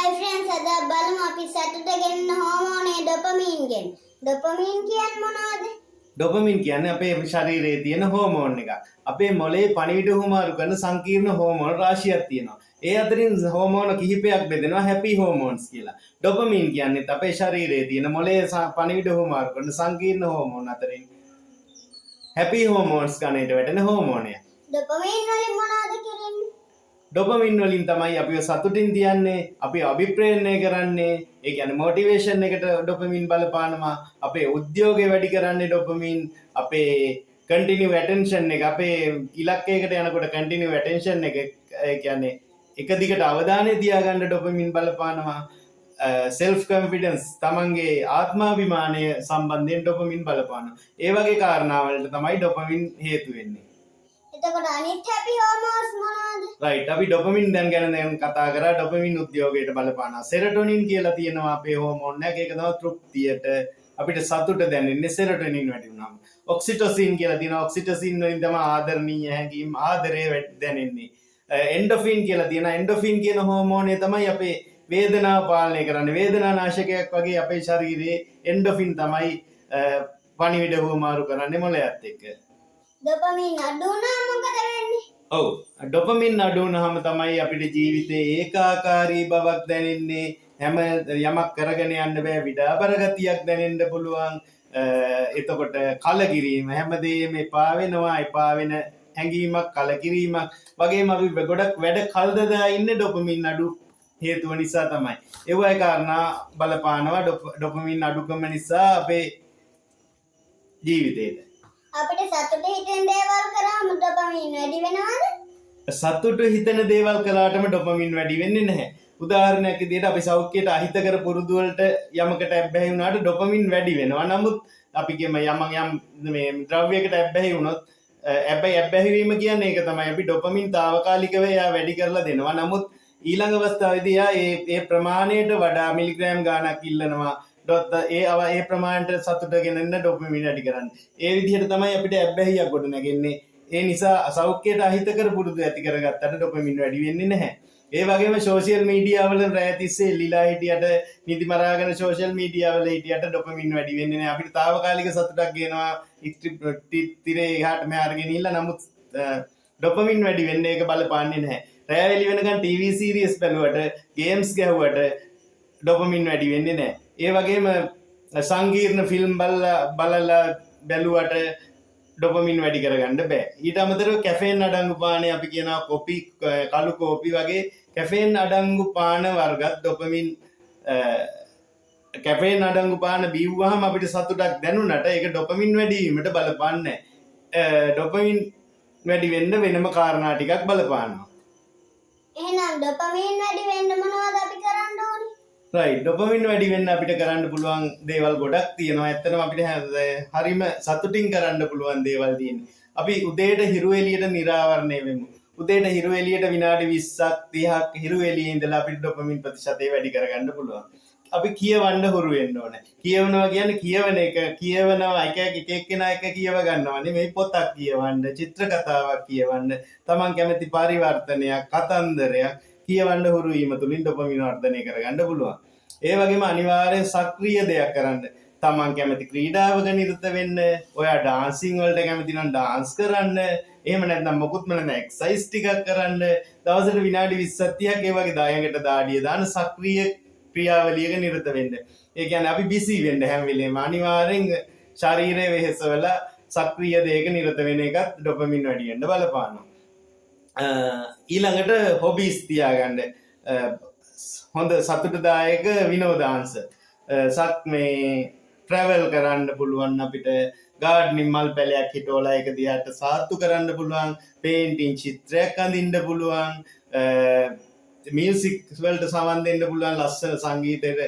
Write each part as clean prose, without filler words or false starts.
Hi friends, අද බලමු අපි සතුට ගෙන්න හෝමෝනේ ඩොපමීන් ගැන. ඩොපමීන් කියන්නේ මොනවද? ඩොපමින් කියන්නේ අපේ ශරීරයේ තියෙන හෝමෝන් එකක්. අපේ මොළේ පණිවිඩ හුමාරු කරන සංකීර්ණ හෝමෝන රාශියක් තියෙනවා. ඒ අතරින් හෝමෝන කිහිපයක් බෙදෙනවා හැපි හෝමෝන්ස් කියලා. ඩොපමින් කියන්නේ අපේ ශරීරයේ තියෙන මොළේ පණිවිඩ හුමාරු කරන සංකීර්ණ හෝමෝන අතරින් හැපි හෝමෝන්ස් ගණයට වැටෙන හෝමෝනය. ඩොපමීන් වලින් මොනවද කරන්නේ? ඩොපමින් වලින් තමයි අපිව සතුටින් තියන්නේ, අපි අභිප්‍රේරණය කරන්නේ. ඒ කියන්නේ මොටිවේෂන් එකට ඩොපමින් බලපානවා. අපේ උද්‍යෝගය වැඩි කරන්නේ ඩොපමින්. අපේ කන්ටිනියු ඇටෙන්ෂන් එක, අපේ ඉලක්කයකට යනකොට කන්ටිනියු ඇටෙන්ෂන් එක, ඒ කියන්නේ එක දිගට අවධානය තියාගන්න ඩොපමින් බලපානවා. සෙල්ෆ් කොන්ෆිඩන්ස්, තමන්ගේ ආත්මාභිමානය සම්බන්ධයෙන් ඩොපමින් බලපානවා. ඒ වගේ කාරණාවලට තමයි ඩොපමින් හේතු වෙන්නේ. එතකොට අනිත් හැපි හෝමෝන්ස් මොනවද? රයිට්, අපි ඩොපමින් ගැන දැන් කතා කරා. ඩොපමින් උද්‍යෝගයට බලපානවා. සෙරටොනින් කියලා තියෙනවා අපේ හෝමෝන් එක. ඒක තමයි තෘප්තියට අපිට සතුට දැනෙන්නේ සෙරටොනින් වැඩි වුණාම. ඔක්සිටොසින් කියලා තියෙනවා. ඔක්සිටොසින් වලින් තමයි ආදරණීය හැඟීම්, ආදරය දැනෙන්නේ. එන්ඩෝෆින් කියලා තියෙනවා. එන්ඩෝෆින් කියන හෝමෝනය තමයි අපේ වේදනාව පාලනය කරන්නේ. වේදනා නාශකයක් වගේ අපේ ශරීරයේ එන්ඩෝෆින් තමයි පණිවිඩ හුවමාරු කරන්නේ මොළයත් එක්ක. ඩොපමීන් අඩු වුණාම මොකද වෙන්නේ? ඔව්, ඩොපමින් අඩු වුණාම තමයි අපිට ජීවිතේ ඒකාකාරී බවක් දැනෙන්නේ. හැම යමක් කරගෙන යන්න බෑ, විඩාබර ගතියක් දැනෙන්න පුළුවන්. එතකොට කලකිරීම, හැමදේම එපා වෙනවා, එපා වෙන හැඟීමක්, කලකිරීමක් වගේම අපි ගොඩක් වැඩ කල්දදා ඉන්නේ ඩොපමින් අඩු හේතුව නිසා තමයි. ඒ වගේ කාරණා බලපානවා ඩොපමින් අඩුකම නිසා අපේ ජීවිතේට. අපිට සතුට හිතෙන දේවල් කරාම ඩොපමීන් වැඩි වෙනවද? සතුට හිතන දේවල් කළාටම ඩොපමින් වැඩි වෙන්නේ නැහැ. උදාහරණයක් විදිහට අපි සෞඛ්‍යයට අහිතකර පුරුදු වලට යමකට ඇබ්බැහි වුණාට ඩොපමින් වැඩි වෙනවා. නමුත් අපි කියමු යම් මේ ද්‍රව්‍යයකට ඇබ්බැහි වුණොත් ඇබ්බැහි වීම කියන්නේ ඒක තමයි. අපි ඩොපමින් తాවකාලිකව එයා වැඩි කරලා දෙනවා. නමුත් ඊළඟ අවස්ථාවේදී එයා ඒ ප්‍රමාණයට වඩා මිලිග්‍රෑම් ගාණක් ඉල්ලනවා. ඒ ප්‍රමාණයට සතුට ගෙනන්න ඩොපමින් වැඩි කරන්නේ. ඒ විදිහට තමයි අපිට ඇබ්බැහියක් ගොඩ නැගෙන්නේ. ඒ නිසා සෞඛ්‍යයට අහිතකර පුරුදු ඇති කරගත්තට ඩොපමින් වැඩි වෙන්නේ නැහැ. ඒ වගේම සෝෂියල් මීඩියා වල රැය තිස්සේ එල්ලිලා හිටියට, නිදි මරාගෙන සෝෂියල් මීඩියා වල හිටියට ඩොපමින් වැඩි වෙන්නේ නැහැ. අපිට తాවකාලික සතුටක් ගේනවා තිරේ එහාට මෙහාට ගෙනිහිල්ලා. නමුත් ඩොපමින් වැඩි වෙන්නේ ඒක බලපාන්නේ නැහැ. රැය එළි වෙනකන් ටීවී සීරීස් බලුවට, ගේම්ස් ගැහුවට ඩොපමින් වැඩි වෙන්නේ නැහැ. ඒ වගේම සංකීර්ණ ෆිල්ම් බලලා බැලුවට ඩොපමින් වැඩි කරගන්න බෑ. ඊට අමතරව කැෆේන් අඩංගු පානය, අපි කියනවා කොපි, කළු කෝපි වගේ කැෆේන් අඩංගු පාන වර්ගත් ඩොපමින් කැෆේන් අඩංගු පාන බීව්වහම අපිට සතුටක් දැනුණට ඒක ඩොපමින් වැඩි වීමට බලපාන්නේ නැහැ. ඩොපමින් වැඩි වෙන්න වෙනම කාරණා ටිකක් බලපානවා. එහෙනම් ඩොපමීන් වැඩි වෙන්න මොනවද අපි කරන්න ඕනේ? රයිට්, ඩොපමින් වැඩි වෙන්න අපිට කරන්න පුළුවන් දේවල් ගොඩක් තියෙනවා. ඇත්තටම අපිට හරිම සතුටින් කරන්න පුළුවන් දේවල් තියෙනවා. අපි උදේට හිරු එළියට නිරාවරණය වෙමු. උදේට හිරු එළියට විනාඩි 20ක් 30ක් හිරු එළියේ ඉඳලා අපිට ඩොපමින් ප්‍රතිශතය වැඩි කරගන්න පුළුවන්. අපි කියවන්න හුරු වෙන්න ඕනේ. කියවනවා කියන්නේ කියවන එක, කියවනවා එක එක්කෙනා එක කියව ගන්නවා නෙමෙයි. පොතක් කියවන්න, චිත්‍ර කතාවක් කියවන්න, Taman කැමති පරිවර්තනයක්, කතන්දරයක් කියවන්න හුරු වීම තුලින් ඩොපමින් වර්ධනය කරගන්න පුළුවන්. ඒ වගේම අනිවාර්යෙන් සක්‍රීය දෙයක් කරන්න. Taman කැමති ක්‍රීඩාවක නිරත වෙන්න, ඔයා ඩාන්සින් වලට කැමති නම් ඩාන්ස් කරන්න, එහෙම නැත්නම් මොකුත්ම නැත්නම් එක්සර්සයිස් ටිකක් කරන්න. දවසට විනාඩි 20ක් 30ක් ඒ වගේ දායකට දාඩිය දාන සක්‍රීය ක්‍රියාවලියක නිරත වෙන්න. ඒ කියන්නේ අපි බිසි වෙන්න හැම වෙලේම අනිවාර්යෙන් ශරීරය වෙහෙසවල සක්‍රීය දෙයක නිරත වෙන එකත් ඩොපමින් වැඩි වෙන්න බලපානවා. ඊළඟට හොබීස් තියාගන්න. හොඳ සතුටදායක විනෝදාංශ. මේ ට්‍රැවල් කරන්න පුළුවන්, අපිට ගාඩ්නින් මල් පැලයක් හිටවලා ඒක දිහාට සාත්තු කරන්න පුළුවන්, පේන්ටින් චිත්‍රයක් අඳින්න පුළුවන්, මියුසික් වලට සමන් දෙන්න පුළුවන්, ලස්සන සංගීතයට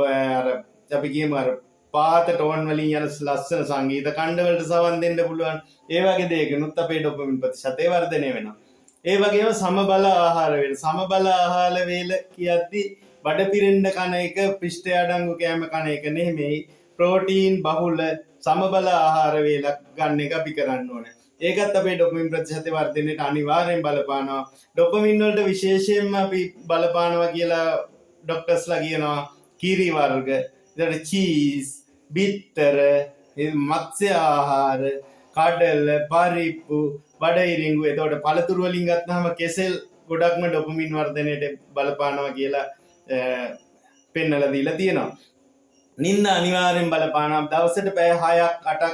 අර අපි කියමු අර පාත ටෝන් වලින් යන ලස්සන සංගීත කණ්ඩ වලට සමන් දෙන්න පුළුවන්. ඒ වගේ දෙයකිනුත් අපේ ඩොපමින් ප්‍රතිශතය වර්ධනය වෙනවා. ඒ වගේම සමබල ආහාර වේල. සමබල ආහාර වේල කියද්දී බඩ පිරෙන්න කන එක, පෘෂ්ඨ අඩංගු කෑම කන එක නෙමෙයි. ප්‍රෝටීන් බහුල සමබල ආහාර වේලක් ගන්න එක අපි කරන්න ඕනේ. ඒකත් අපේ ඩොපමින් ප්‍රතිශතය වර්ධනයට අනිවාර්යෙන් බලපානවා. ඩොපමින් වලට විශේෂයෙන්ම අපි බලපානවා කියලා ඩොක්ටර්ස්ලා කියනවා කීරි වර්ග, ඊට චීස්, බිත්තර, මත්ස්‍ය ආහාර, කඩල, පරිප්පු, බඩයිරිඟු. එතකොට පළතුරු වලින් ගත්තාම කෙසෙල් ගොඩක්ම ඩොපමින් වර්ධනයට බලපානවා කියලා පෙන්නලා දීලා තියෙනවා. නිින්ද අනිවාර්යෙන් බලපානවා. දවසට පැය 6ක් 8ක්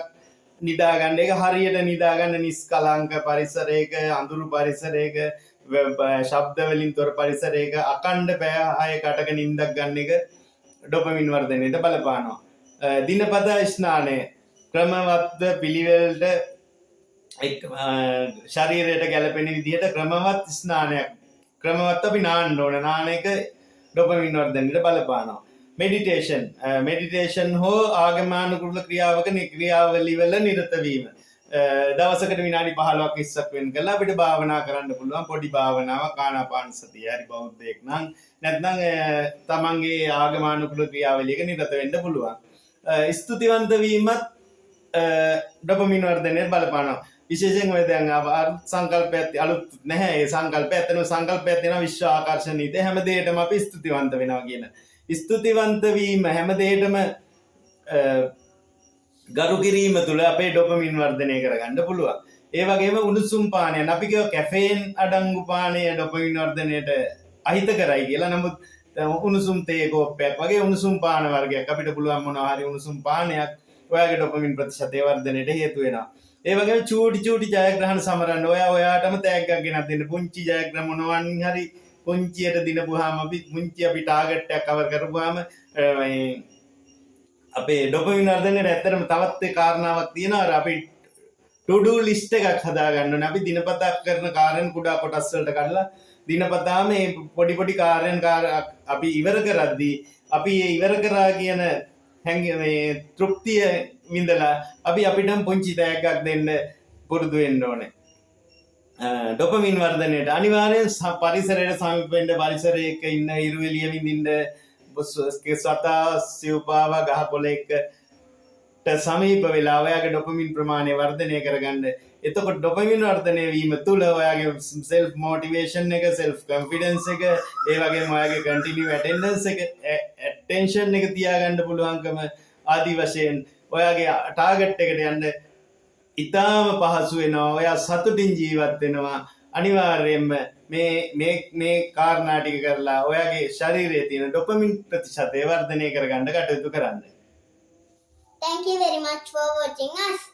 නිදා ගන්න. ඒක හරියට නිදා ගන්න නිස්කලංක පරිසරයක, අඳුරු පරිසරයක, ශබ්ද වලින් තොර පරිසරයක අකණ්ඩ පැය 6ක 8ක නිින්දක් ගන්න එක ඩොපමින් වර්ධනයට බලපානවා. දිනපතා ස්නානය ක්‍රමවත්ව පිළිවෙලට ශරීරයට ගැලපෙන විදිහට ක්‍රමවත් ස්නානයක් ක්‍රමවත් අපි නාන්න ඕන. නාන එක ඩොපමින් වර්ධනයට බලපානවා. මෙඩිටේෂන් හෝ ආගමනුකූල ක්‍රියාවක ක්‍රියාවලිය වල නිරත වීම. දවසකට විනාඩි 15ක් 20ක් වෙන් කරලා අපිට භාවනා කරන්න පුළුවන්. පොඩි භාවනාවක් ආනාපාන සතිය. හරි බෞද්ධයෙක් නම් නැත්නම් තමන්ගේ ආගමනුකූල ක්‍රියාවලියක නිරත වෙන්න පුළුවන්. ස්තුතිවන්ත වීමත් ඩොපමින් වර්ධනයට බලපානවා. විශේෂයෙන් ඔය දැන් සංකල්පයක් අලුත් නැහැ. ඒ සංකල්පය ඇත්තම සංකල්පයක් දෙනවා විශ්ව ආකර්ෂණීයද හැම දෙයකටම අපි ස්තුතිවන්ත වෙනවා කියන. ස්තුතිවන්ත වීම හැම දෙයකටම ගරු කිරීම තුළ අපේ ඩොපමින් වර්ධනය කරගන්න පුළුවන්. ඒ වගේම උණුසුම් පානය අපි කියව කැෆේන් අඩංගු පානය ඩොපමින් වර්ධනයට අහිත කරයි කියලා. නමුත් උණුසුම් තේ කෝප්පයක් වගේ උණුසුම් පාන වර්ගයක් අපිට පුළුවන් මොනවා හරි උණුසුම් පානයක් ඔයාගේ ඩොපමින් ප්‍රතිශතය වර්ධනයට හේතු වෙනවා. ඒ වගේම චූටි ජයග්‍රහණ සමරන්න ඔයාටම තෑග්ගක් ගෙනත් දෙන්න. පුංචි ජයග්‍රහණ මොනවනින් හරි පුංචියට දිනපුවාම අපි ටාගට් එකක් කවර් කරපුවාම අපේ ඩොපමින් වර්ධනයට ඇත්තටම තවත් ඒ කාරණාවක් තියෙනවා. අපි to do list එකක් හදාගන්න ඕනේ. අපි දිනපතා කරන කාර්යයන් කුඩා කොටස් වලට කඩලා දිනපතාම මේ පොඩි කාර්යයන් අපි ඉවර කරද්දී අපි ඒ ඉවර කරා කියන මේ තෘප්තිය විඳලා අපි අපිටම පුංචි තෑග්ගක් දෙන්න පුරුදු වෙන්න ඕනේ. ඩොපමින් වර්ධනයට අනිවාර්යෙන් පරිසරයට සමීප වෙන්න, පරිසරයක ඉන්න ඉරු එළිය විඳින්න, සතා සිව්පාව ගහකොළේකට සමීප වෙලා ඔයාගේ ඩොපමින් ප්‍රමාණය වර්ධනය කරගන්න. එතකොට ඩොපමින් වර්ධනය වීම තුළ ඔයාගේ සෙල්ෆ් මොටිවේෂන් එක, සෙල්ෆ් කොන්ෆිඩන්ස් එක, ඒ වගේම ඔයාගේ කන්ටිනියු ඇටෙන්ඩන්ස් එක, ඇටෙන්ෂන් එක තියාගන්න පුළුවන්කම ආදි වශයෙන් ඔයාගේ ටාගට් එකට යන්න ඉතාම පහසු වෙනවා. ඔයා සතුටින් ජීවත් වෙනවා. අනිවාර්යයෙන්ම මේ කාරණා ටික කරලා ඔයාගේ ශරීරයේ තියෙන ඩොපමින් ප්‍රතිශතය වර්ධනය කරගන්න කටයුතු කරන්න. Thank you very much for watching us.